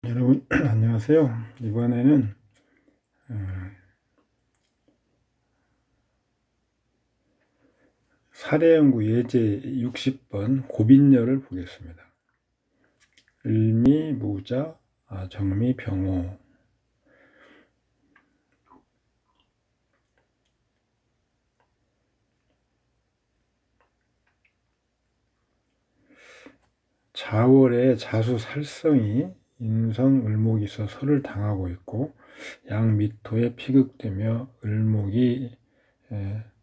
여러분 안녕하세요. 이번에는 사례연구 예제 60번 고빈열을 보겠습니다. 을미, 무자, 정미, 병호. 자월에 자수 살성이 인성 을목이 있어 설을 당하고 있고 양미토에 피극되며 을목이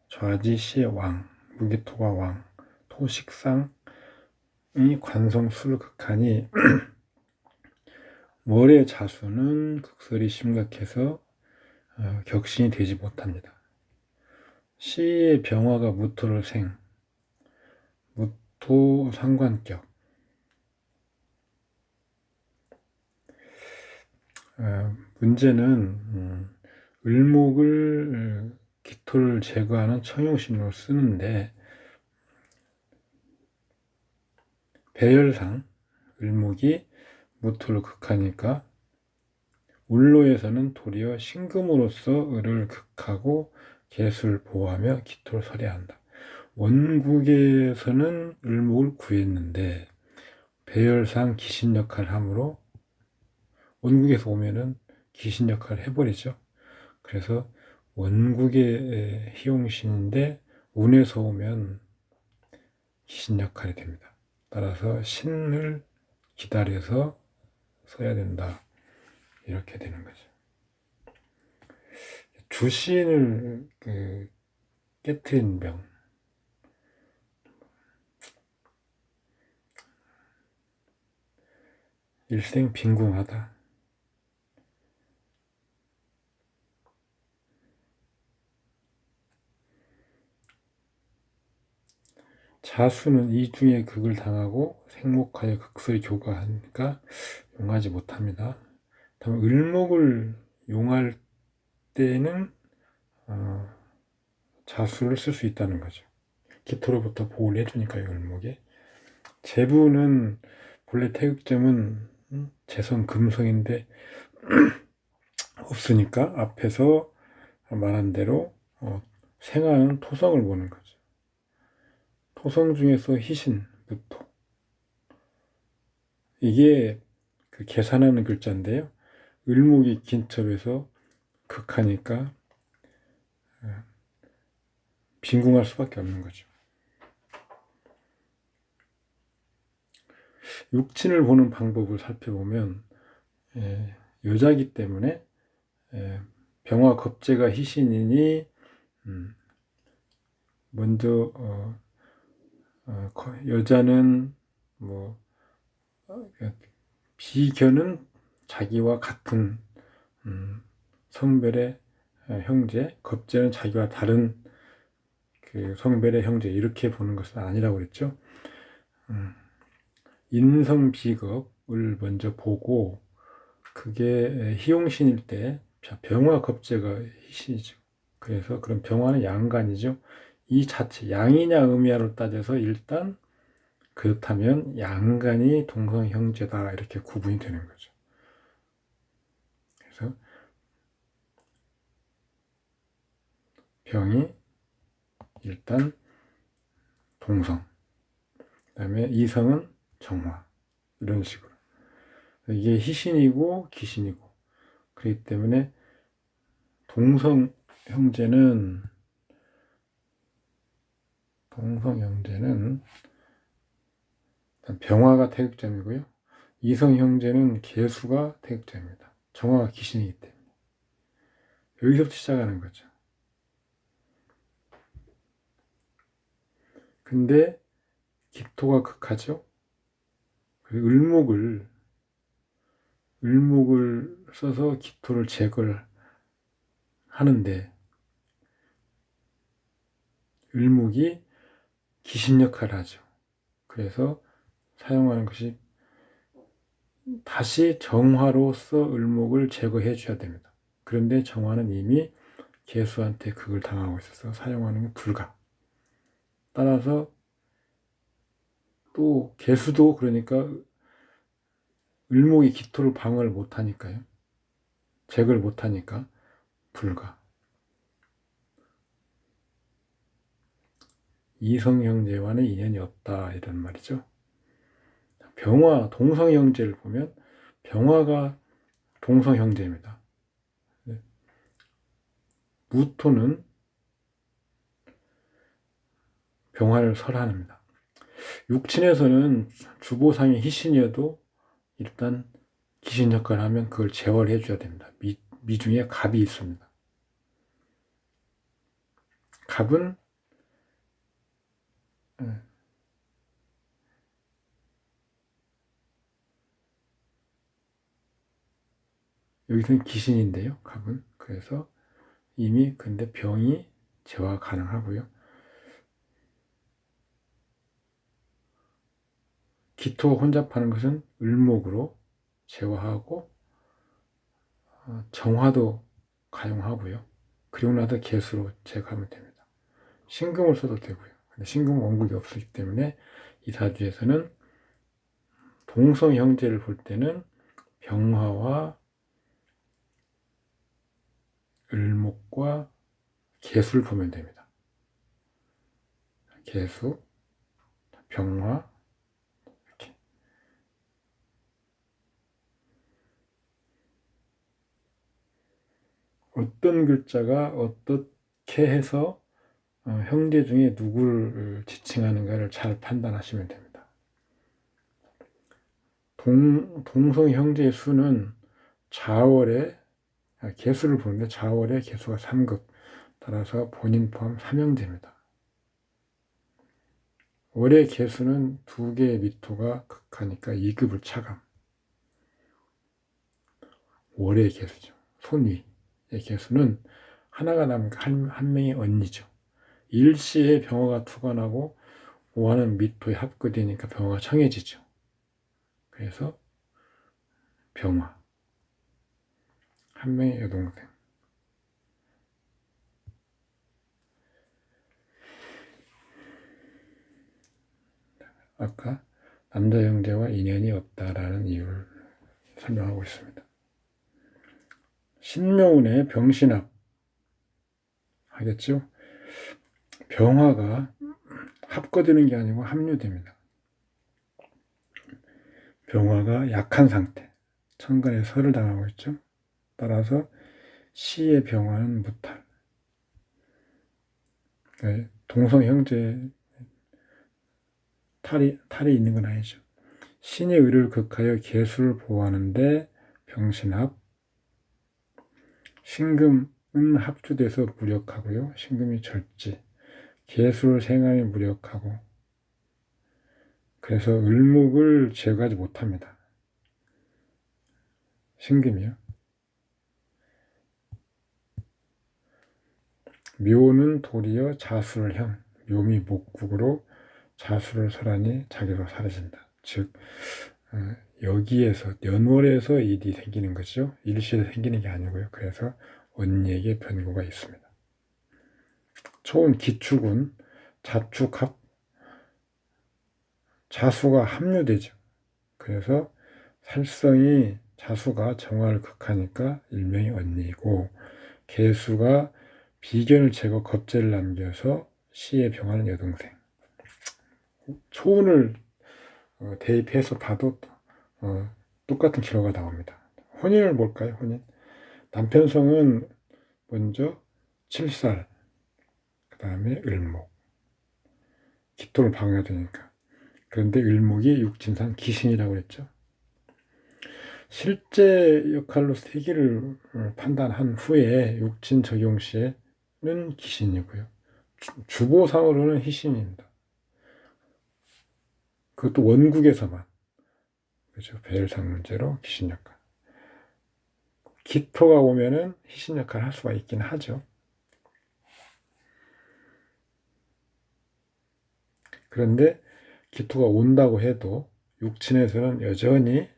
좌지시의 왕, 무기토가 왕, 토식상이 관성수를 극하니 월의 자수는 극설이 심각해서 격신이 되지 못합니다. 시의 병화가 무토를 생, 무토 상관격. 문제는 을목을 기토를 제거하는 청용신으로 쓰는데 배열상 을목이 무토를 극하니까 울로에서는 도리어 신금으로서 을을 극하고 계수를 보호하며 기토를 설해한다. 원국에서는 을목을 구했는데 배열상 귀신 역할을 하므로 원국에서 오면은 귀신 역할을 해버리죠. 그래서 원국의 희용신인데 운에서 오면 귀신 역할이 됩니다. 따라서 신을 기다려서 써야 된다. 이렇게 되는 거죠. 주신을 깨트린 병. 일생 빈궁하다. 자수는 이중에 극을 당하고 생목하여 극설이 교가하니까 용하지 못합니다. 다만 을목을 용할 때는 자수를 쓸 수 있다는 거죠. 기토로부터 보호를 해주니까요. 을목에. 재부는 본래 태극점은 재성 금성인데 없으니까 앞에서 말한 대로 생하는 토성을 보는 거죠. 토성 중에서 희신, 무토. 이게 그 계산하는 글자인데요. 을목이 긴첩에서 극하니까 빈궁할 수밖에 없는 거죠. 육친을 보는 방법을 살펴보면 여자기 때문에 병화 겁재가 희신이니 먼저 여자는 비견은 자기와 같은 성별의 형제, 겁재는 자기와 다른 그 성별의 형제, 이렇게 보는 것은 아니라고 그랬죠. 인성비겁을 먼저 보고 그게 희용신일 때 병화 겁재가 희신이죠. 그래서 그런 병화는 양간이죠. 이 자체 양이냐 음이냐로 따져서 일단 그렇다면 양간이 동성 형제다 이렇게 구분이 되는 거죠. 그래서 병이 일단 동성, 그다음에 이성은 정화, 이런 식으로. 이게 희신이고 귀신이고, 그렇기 때문에 동성 형제는 병화가 태극점이고요. 이성 형제는 계수가 태극점입니다. 정화가 귀신이기 때문에. 여기서부터 시작하는 거죠. 근데 기토가 극하죠. 을목을 써서 기토를 제거를 하는데 을목이 귀신 역할을 하죠. 그래서 사용하는 것이 다시 정화로서 을목을 제거해 줘야 됩니다. 그런데 정화는 이미 개수한테 극을 당하고 있어서 사용하는 게 불가. 따라서 또 개수도 그러니까 을목이 기토를 방어를 못하니까요. 제거를 못하니까 불가. 이성 형제와는 인연이 없다 이런 말이죠. 병화, 동성 형제를 보면 병화가 동성 형제입니다. 무토는 병화를 설합니다. 육친에서는 주보상의 희신이어도 일단 귀신 역할을 하면 그걸 제어를 해줘야 됩니다. 미중에 갑이 있습니다. 갑은 여기서는 귀신인데요. 갑은. 그래서 이미 근데 병이 제어가 가능하고요. 기토가 혼잡하는 것은 을목으로 제어하고 정화도 가용하고요. 그리고 나서 개수로 제거하면 됩니다. 신금을 써도 되고요. 근데 신금 원국이 없기 때문에 이 사주에서는 동성 형제를 볼 때는 병화와 을목과 개수를 보면 됩니다. 개수, 병화, 이렇게. 어떤 글자가 어떻게 해서 형제 중에 누구를 지칭하는가를 잘 판단하시면 됩니다. 동성 형제의 수는 자월에 개수를 보는데 자월에 개수가 3급, 따라서 본인 포함 3형제입니다. 월의 개수는 2개의 미토가 극하니까 2급을 차감. 월의 개수죠. 손위의 개수는 하나가 남으니까 한 명의 언니죠. 일시에 병화가 투관하고 5화는 미토에 합거되니까 병화가 청해지죠. 그래서 병화, 한 명의 여동생. 아까 남자 형제와 인연이 없다라는 이유를 설명하고 있습니다. 신명운의 병신합 하겠죠? 병화가 합거되는 게 아니고 합류됩니다. 병화가 약한 상태, 천간에 설을 당하고 있죠. 따라서 시의 병화는 무탈. 동성 형제 탈이 있는 건 아니죠. 신의 의를 극하여 개수를 보호하는데 병신합, 신금은 합주돼서 무력하고요. 신금이 절지, 개수를 생하에 무력하고, 그래서 을목을 제거하지 못합니다. 신금이요. 묘는 도리어 자술형, 묘미 목국으로 자술을 설하니 자기로 사라진다. 즉 여기에서 연월에서 일이 생기는 거죠. 일시에서 생기는 게 아니고요. 그래서 언니에게 변고가 있습니다. 초운 기축은 자축합, 자수가 합류되죠. 그래서 살성이 자수가 정화를 극하니까 일명이 언니이고, 개수가 비견을 제거 겁재를 남겨서 시에 병하는 여동생. 초운을 대입해서 봐도 똑같은 결과가 나옵니다. 혼인을 볼까요? 혼인. 남편성은 먼저 칠살, 그 다음에 을목. 기토를 방해해야 되니까. 그런데 을목이 육진상 기신이라고 했죠. 실제 역할로 세기를 판단한 후에 육진 적용 시에는 기신이고요. 주보상으로는 희신입니다. 그것도 원국에서만. 그렇죠. 배열상 문제로 기신 역할. 기토가 오면은 희신 역할을 할 수가 있긴 하죠. 그런데 기토가 온다고 해도 육친에서는 여전히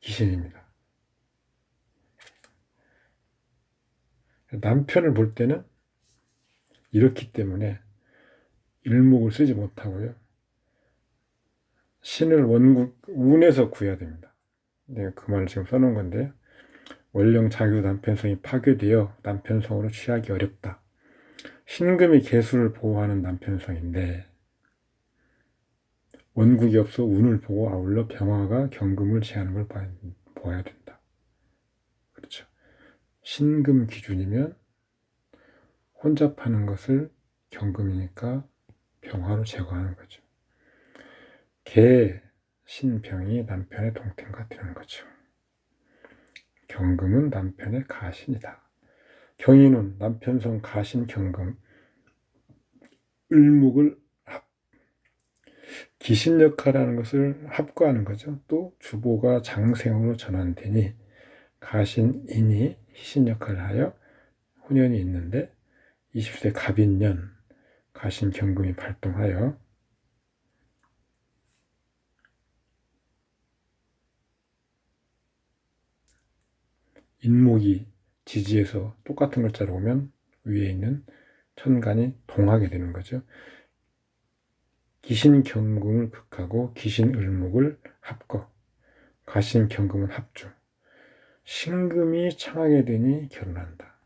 기신입니다. 남편을 볼 때는 이렇기 때문에 일목을 쓰지 못하고요. 신을 원국 운에서 구해야 됩니다. 내가 그 말을 지금 써놓은 건데요. 원령 자교 남편성이 파괴되어 남편성으로 취하기 어렵다. 신금이 계수를 보호하는 남편성인데 원국이 없어 운을 보고 아울러 병화가 경금을 제하는 걸 보아야 된다. 그렇죠. 신금 기준이면 혼잡하는 것을 경금이니까 병화로 제거하는 거죠. 개, 신병이 남편의 동태가 되는 거죠. 경금은 남편의 가신이다. 경인은 남편성 가신 경금, 을목을 기신 역할하는 것을 합구하는 거죠. 또 주보가 장생으로 전환되니 가신인이 희신 역할을 하여 혼연이 있는데 20세 갑인년 가신 경금이 발동하여 인목이 지지에서 똑같은 글자로 오면 위에 있는 천간이 동하게 되는 거죠. 기신 경금을 극하고 기신 을목을 합거, 가신 경금은 합주. 신금이 창하게 되니 결혼한다.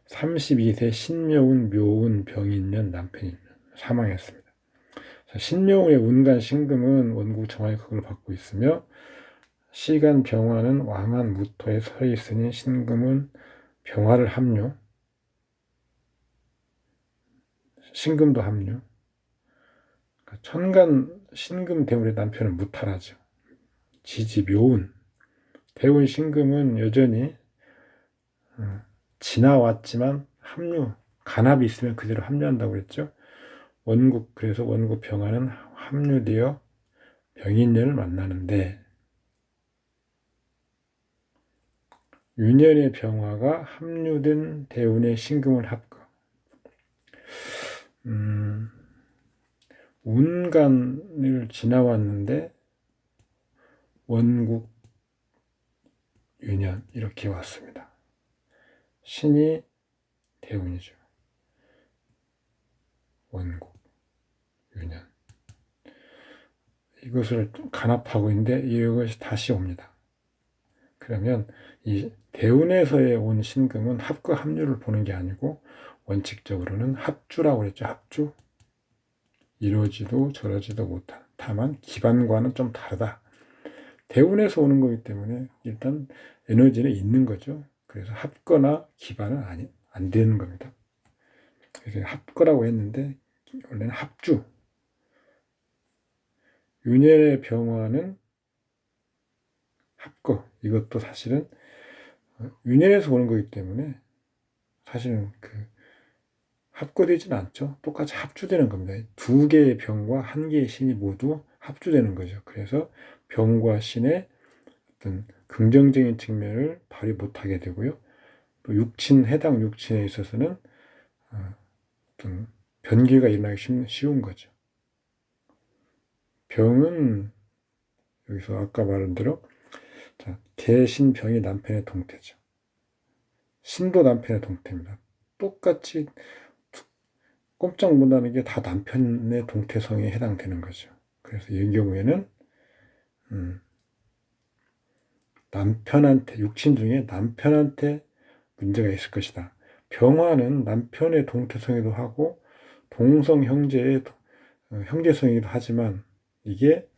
32세 신묘운 묘운 병인년 남편이 사망했습니다. 신묘운의 운간 신금은 원국 정화의 극을 받고 있으며 시간 병화는 왕한 무토에 서 있으니 신금은 병화를 합류, 신금도 합류. 천간 신금 대운의 남편은 무탈하죠. 지지 묘운 대운 신금은 여전히 지나왔지만 합류, 간합이 있으면 그대로 합류한다고 그랬죠. 원국, 그래서 원국 병화는 합류되어 병인년을 만나는데 유년의 병화가 합류된 대운의 신금을 합거. 운간을 지나왔는데 원국 유년 이렇게 왔습니다. 신이 대운이죠. 원국 유년 이것을 간합하고 있는데 이것이 다시 옵니다. 그러면 이 대운에서의 온 신금은 합과 합류를 보는 게 아니고 원칙적으로는 합주라고 그랬죠. 합주. 이러지도 저러지도 못한. 다만 기반과는 좀 다르다. 대운에서 오는 거기 때문에 일단 에너지는 있는 거죠. 그래서 합거나 기반은 안 되는 겁니다. 그래서 합거라고 했는데 원래는 합주. 윤회의 병화는 합거. 이것도 사실은 윤회에서 오는 거기 때문에 사실은 합거되지는 않죠. 똑같이 합주되는 겁니다. 두 개의 병과 한 개의 신이 모두 합주되는 거죠. 그래서 병과 신의 어떤 긍정적인 측면을 발휘 못하게 되고요. 또 해당 육친에 있어서는 어떤 변기가 일어나기 쉬운 거죠. 병은 여기서 아까 말한 대로 개신병이 남편의 동태죠. 신도 남편의 동태입니다. 똑같이 꼼짝 못하는 게 다 남편의 동태성에 해당되는 거죠. 그래서 이 경우에는 남편한테, 육친 중에 남편한테 문제가 있을 것이다. 병화는 남편의 동태성이기도 하고 동성 형제의 형제성이기도 하지만 이게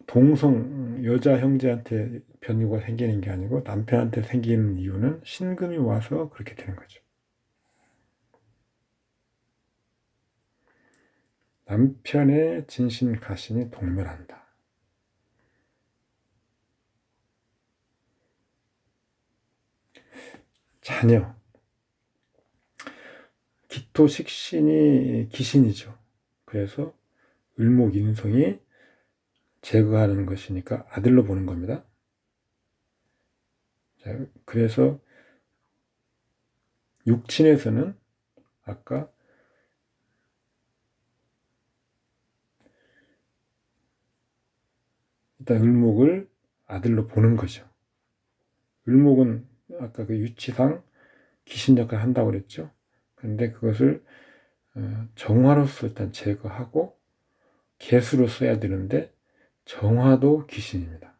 동성 여자 형제한테 변유가 생기는 게 아니고 남편한테 생기는 이유는 신금이 와서 그렇게 되는 거죠. 남편의 진신 가신이 동멸한다. 자녀. 기토 식신이 기신이죠. 그래서 을목인성이 제거하는 것이니까 아들로 보는 겁니다. 자, 그래서 육친에서는 아까 일단 을목을 아들로 보는 거죠. 을목은 아까 그 유치상 귀신 역할을 한다고 그랬죠. 그런데 그것을 정화로서 일단 제거하고 개수로 써야 되는데 정화도 귀신입니다.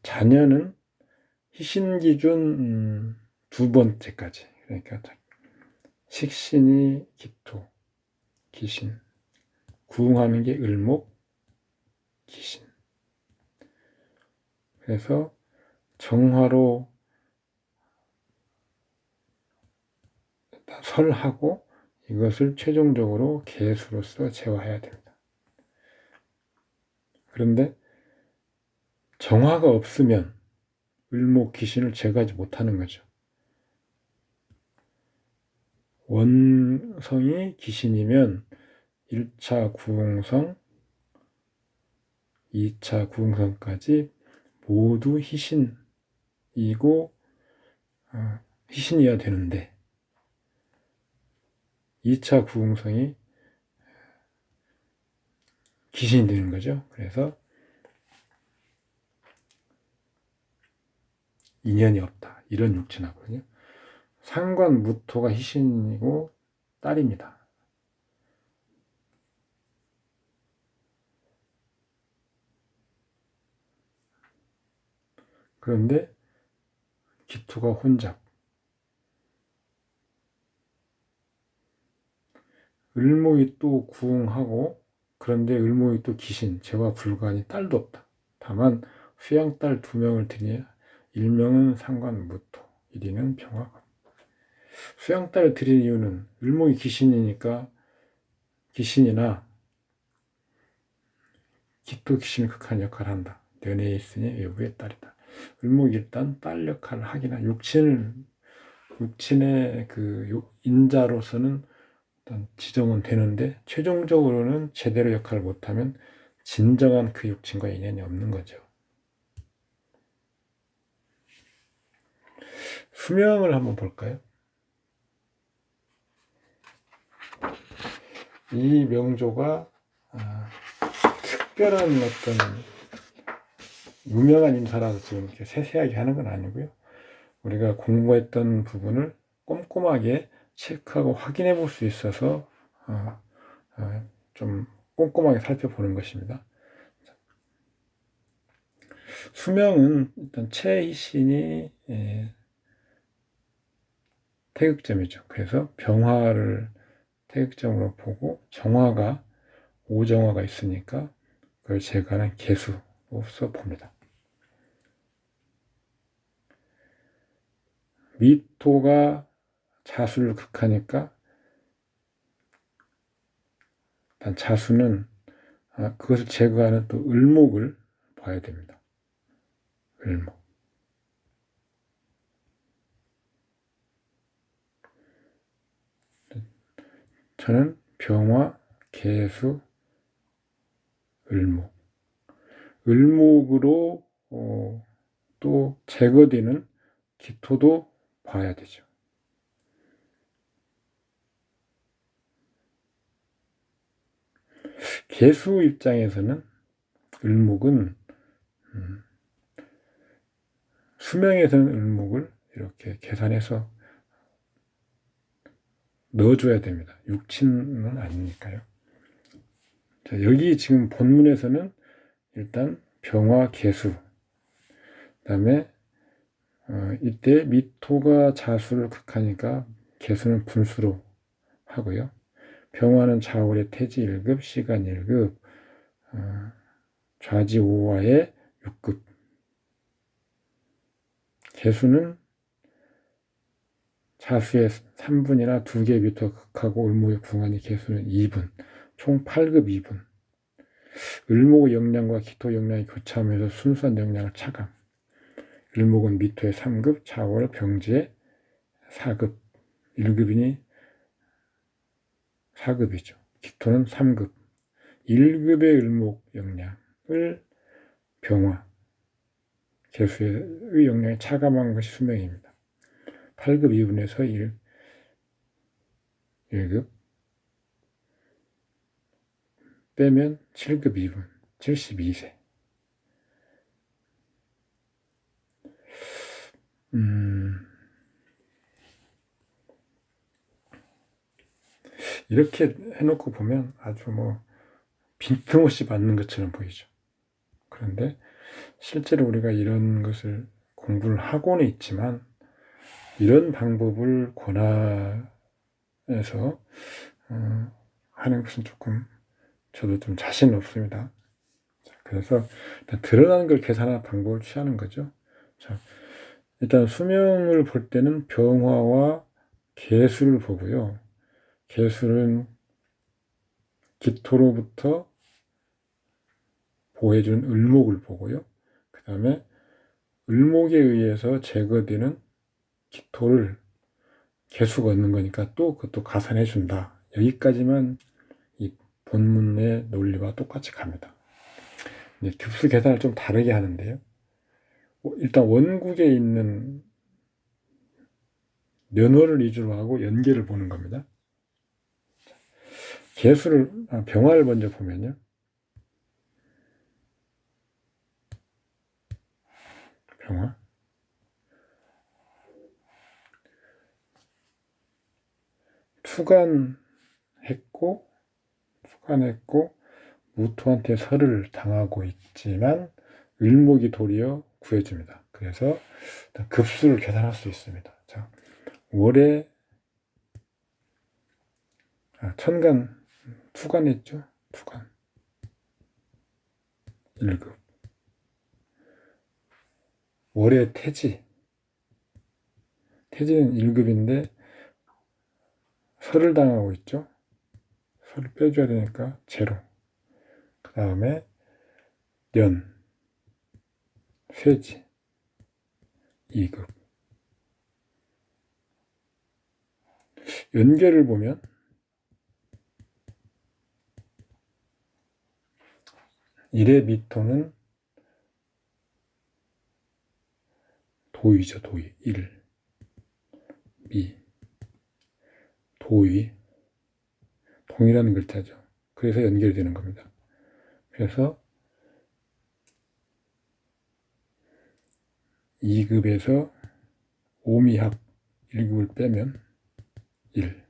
자녀는 희신 기준 두 번째까지, 그러니까 식신이 기토, 귀신, 구응하는 게 을목, 귀신. 그래서 정화로 설하고 이것을 최종적으로 개수로서 제화해야 됩니다. 그런데 정화가 없으면 을목, 귀신을 제거하지 못하는 거죠. 원성이 귀신이면 1차 구응성, 2차 구응성까지 모두 희신이고 희신이어야 되는데 2차 구응성이 귀신이 되는 거죠. 그래서 인연이 없다, 이런 육친하거든요. 상관무토가 희신이고 딸입니다. 그런데 기토가 혼잡, 을목이 또 구응하고, 그런데 을목이 또 귀신, 제와 불가하니 딸도 없다. 다만 수양딸 2명을 드리니 1명은 상관무토, 1위는 병화가. 수양딸을 드린 이유는 을목이 귀신이니까 귀신이나 기토 귀신을 극한 역할을 한다. 연애에 있으니 외부의 딸이다. 을목이 일단 딸 역할을 하긴 한 육친의 그 인자로서는 일단 지정은 되는데 최종적으로는 제대로 역할을 못하면 진정한 그 육친과 인연이 없는 거죠. 수명을 한번 볼까요? 이 명조가 특별한 어떤 유명한 인사라서 지금 이렇게 세세하게 하는 건 아니고요. 우리가 공부했던 부분을 꼼꼼하게 체크하고 확인해 볼 수 있어서 좀 꼼꼼하게 살펴보는 것입니다. 수명은 일단 최희신이 태극점이죠. 그래서 병화를 태극점으로 보고 정화가 오정화가 있으니까 그걸 제거하는 개수로서 봅니다. 미토가 자수를 극하니까 일단 자수는 그것을 제거하는 또 을목을 봐야 됩니다. 을목. 저는 병화, 개수, 을목. 을목으로 또 제거되는 기토도 봐야 되죠. 개수 입장에서는 을목은 수명에서는 을목을 이렇게 계산해서 넣어줘야 됩니다. 육친은 아니니까요. 자, 여기 지금 본문에서는 일단 병화, 개수, 그 다음에 이때 미토가 자수를 극하니까 개수는 분수로 하고요. 병화는 자월의 태지 1급, 시간 1급, 좌지 5화의 6급. 개수는 자수의 3분이나 2개 미토 극하고 을목의 궁하니 개수는 2분, 총 8급 2분. 을목의 역량과 기토 역량이 교차하면서 순수한 역량을 차감. 을목은 미토의 3급, 자월, 병지의 4급, 1급이니 4급이죠. 기토는 3급. 1급의 을목 역량을 병화, 개수의 역량에 차감한 것이 수명입니다. 8급 2분에서 1급 빼면 7급 2분, 72세. 이렇게 해놓고 보면 아주 뭐 빈틈없이 맞는 것처럼 보이죠. 그런데 실제로 우리가 이런 것을 공부를 하고는 있지만 이런 방법을 권하에서 하는 것은 조금 저도 좀 자신 없습니다. 그래서 드러나는 걸 계산하는 방법을 취하는 거죠. 자, 일단 수명을 볼 때는 병화와 개수를 보고요. 개수는 기토로부터 보호해주는 을목을 보고요. 그 다음에 을목에 의해서 제거되는 기토를 개수가 얻는 거니까 또 그것도 가산해 준다. 여기까지만 이 본문의 논리와 똑같이 갑니다. 급수 계산을 좀 다르게 하는데요. 일단 원국에 있는 면호를 위주로 하고 연계를 보는 겁니다. 병화를 먼저 보면요. 병화. 투간했고 무토한테 설을 당하고 있지만 을목이 도리어 구해줍니다. 그래서 급수를 계산할 수 있습니다. 자, 월에 천간 투간했죠. 투간 1급. 월에 태지는 1급인데 설을 당하고 있죠. 설을 빼줘야 되니까 제로. 그 다음에 년, 쇠지 2급. 연계를 보면 일의 미토는 도의죠. 도의. 1, 미, 도의. 동이라는 글자죠. 그래서 연결되는 겁니다. 그래서 2급에서 오미합 1급을 빼면 1.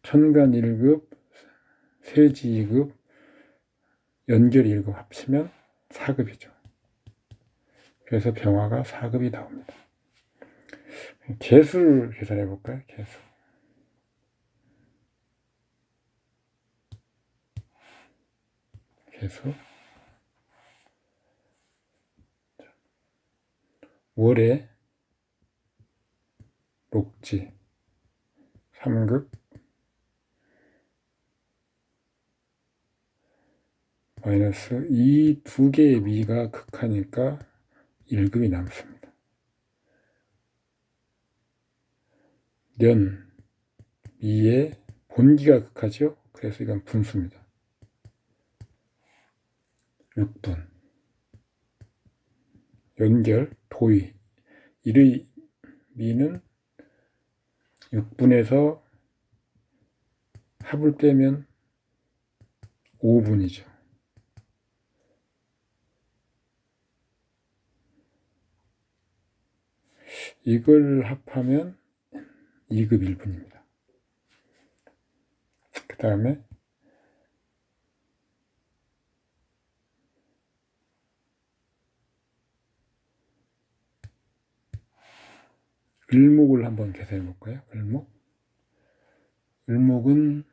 천간 1급, 쇠지 2급, 연결 1급 합치면 4급이죠. 그래서 병화가 4급이 나옵니다. 개수를 계산해 볼까요? 개수. 월에 녹지 3급 마이너스 이 두 개의 미가 극하니까 1급이 남습니다. 년, 미의 본기가 극하죠. 그래서 이건 분수입니다. 6분. 연결, 도의. 1의 미는 6분에서 합을 빼면 5분이죠. 이걸 합하면 2급 1분입니다. 그 다음에 을목을 한번 계산해 볼까요? 을목은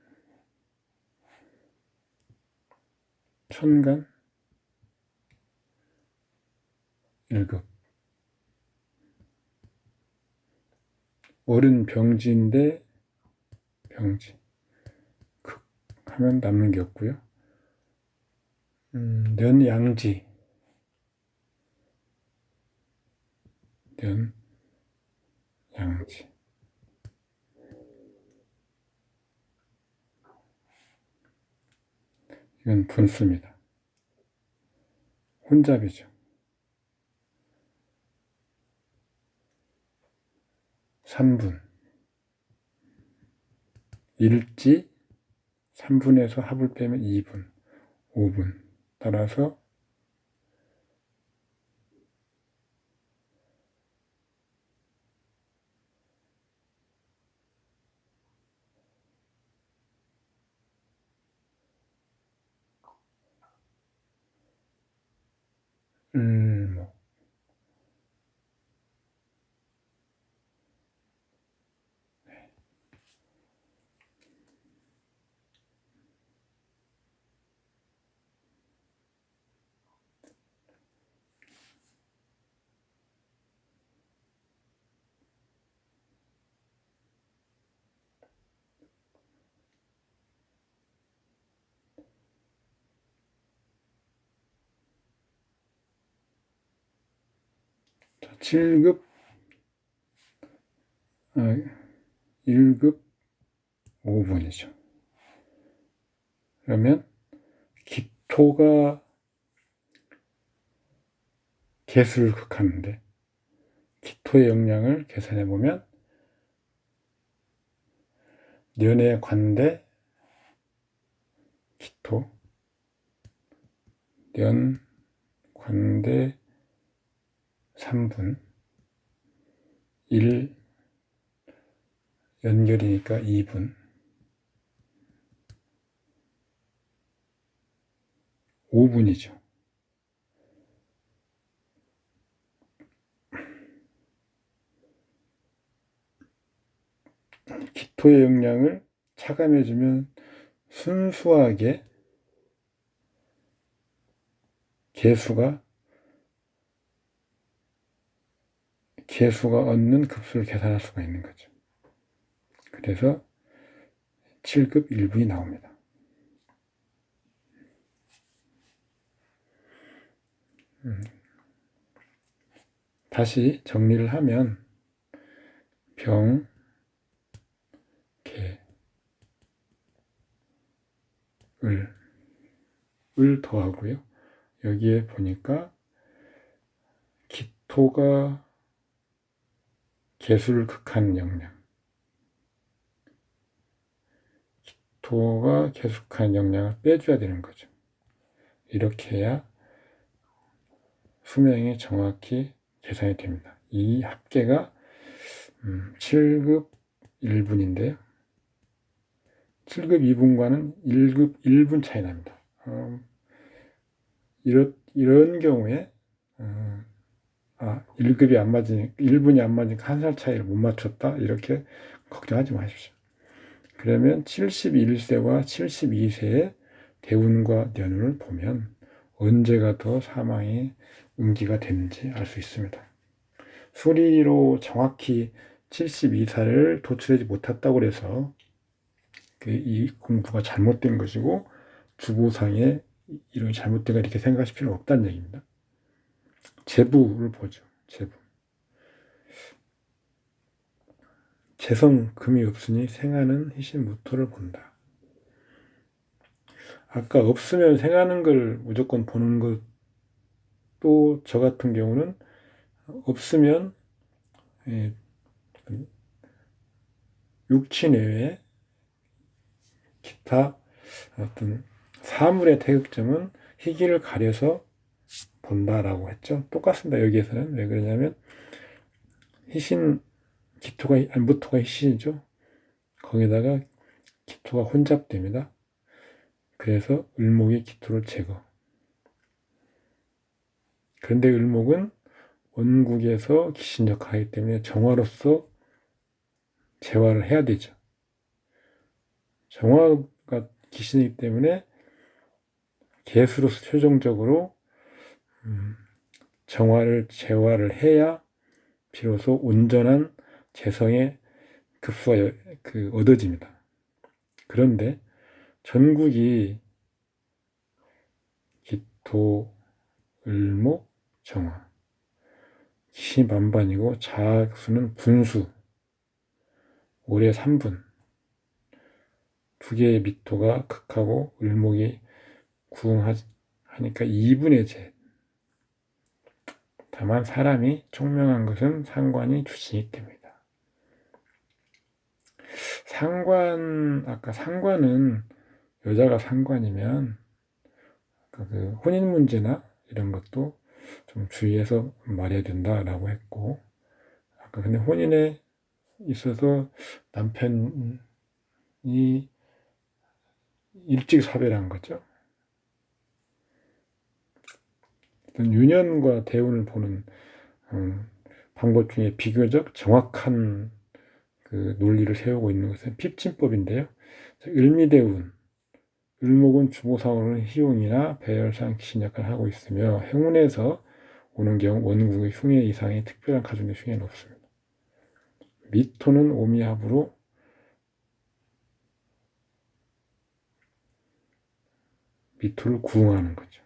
천간 1급. 월은 병지인데 병지. 극 하면 남는 게 없고요. 년 양지. 년 양지. 이건 분수입니다. 혼잡이죠. 3분. 일지 3분에서 합을 빼면 2분, 5분. 따라서 을목. 자, 7급, 1급 5분이죠. 그러면 기토가 개수를 극하는데 기토의 영량을 계산해 보면 년의 관대 기토, 년 관대 3분, 1 연결이니까 2분, 5분이죠. 기토의 영량을 차감해주면 순수하게 개수가 얻는 급수를 계산할 수가 있는 거죠. 그래서 7급 1분이 나옵니다. 다시 정리를 하면 병, 개, 을 더하고요. 여기에 보니까 기토가 개수를 극하는 영량, 기토가 개수극하는 영량을 빼줘야 되는 거죠. 이렇게 해야 수명이 정확히 계산이 됩니다. 이 합계가 7급 1분인데요. 7급 2분과는 1급 1분 차이 납니다. 이런 경우에 1급이 안 맞으니까 1분이 안 맞으니까 한 살 차이를 못 맞췄다 이렇게 걱정하지 마십시오. 그러면 71세와 72세의 대운과 년운을 보면 언제가 더 사망의 운기가 되는지 알 수 있습니다. 수리로 정확히 72살을 도출하지 못했다고 해서 이 공부가 잘못된 것이고 주보상에 이런 잘못된 거 이렇게 생각하실 필요 없다는 얘기입니다. 재부를 보죠. 재부. 재성 금이 없으니 생하는 희신무토를 본다. 아까 없으면 생하는 걸 무조건 보는 것, 또 저 같은 경우는 없으면 육치 내외에 기타 어떤 사물의 태극점은 희기를 가려서 본다라고 했죠. 똑같습니다. 여기에서는 왜 그러냐면 희신 무토가 희신이죠. 거기다가 기토가 혼잡됩니다. 그래서 을목이 기토를 제거. 그런데 을목은 원국에서 기신 역할하기 때문에 정화로서 재화를 해야 되죠. 정화가 기신이기 때문에 개수로서 최종적으로 재화를 해야 비로소 온전한 재성의 급수가 얻어집니다. 그런데 전국이 기토, 을목, 정화, 기신이 만반이고 자수는 분수, 올해 3분, 두 개의 미토가 극하고 을목이 구응하니까 2분의 재. 다만 사람이 총명한 것은 상관이 주신이 됩니다. 아까 상관은 여자가 상관이면 그 혼인 문제나 이런 것도 좀 주의해서 말해야 된다라고 했고, 아까 근데 혼인에 있어서 남편이 일찍 사별한 거죠. 어떤 윤현과 대운을 보는 방법 중에 비교적 정확한 그 논리를 세우고 있는 것은 핍진법인데요. 을미대운, 을목은 주보상으로는 희용이나 배열상 기신 역할을 하고 있으며 행운에서 오는 경우 원국의 흉해 이상의 특별한 가정의 흉해는 없습니다. 미토는 오미합으로 미토를 구응하는 거죠.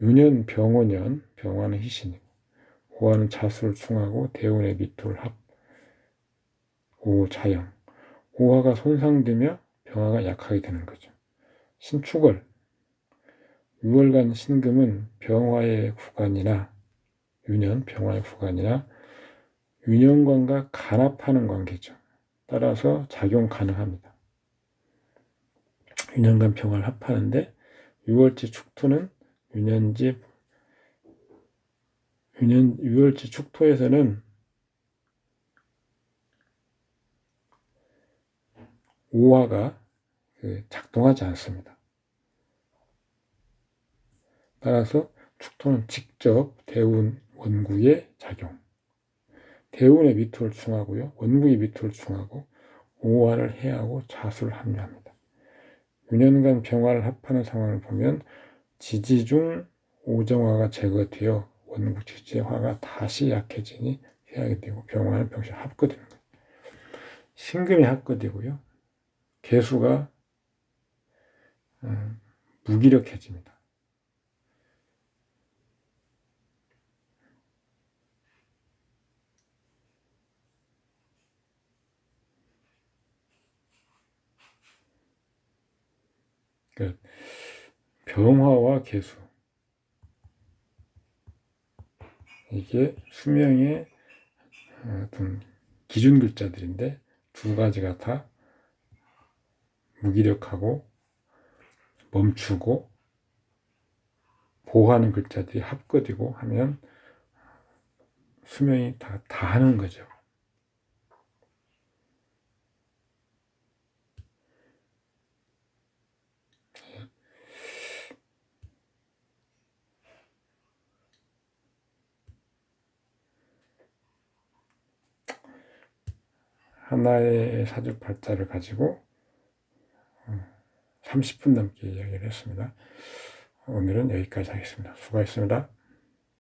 윤현, 병원년, 병화는 희신이고 오화는 자수를 충하고 대운의 미토를 합, 오자영. 오화가 손상되며 병화가 약하게 되는 거죠. 신축월, 6월간 신금은 병화의 구간이나 윤현, 병화의 구간이나 윤현관과 간합하는 관계죠. 따라서 작용 가능합니다. 윤현관 병화를 합하는데 6월지 축토는 6월지 축토에서는 오화가 작동하지 않습니다. 따라서 축토는 직접 대운 원국의 작용, 대운의 미토를 충하고요, 원국의 미토를 충하고 오화를 해하고 자수를 합류합니다. 윤현간 병화를 합하는 상황을 보면 지지중 오정화가 제거되어 원국 지지의 화가 다시 약해지니 해하게 되고 병화는 병시 합거되는 거예요. 신금이 합거되고요, 개수가 무기력해집니다. 그러니까 병화와 개수, 이게 수명의 어떤 기준 글자들인데 두 가지가 다 무기력하고 멈추고 보호하는 글자들이 합거되고 하면 수명이 다 하는 거죠. 하나의 사주팔자를 가지고 30분 넘게 이야기를 했습니다. 오늘은 여기까지 하겠습니다. 수고하셨습니다.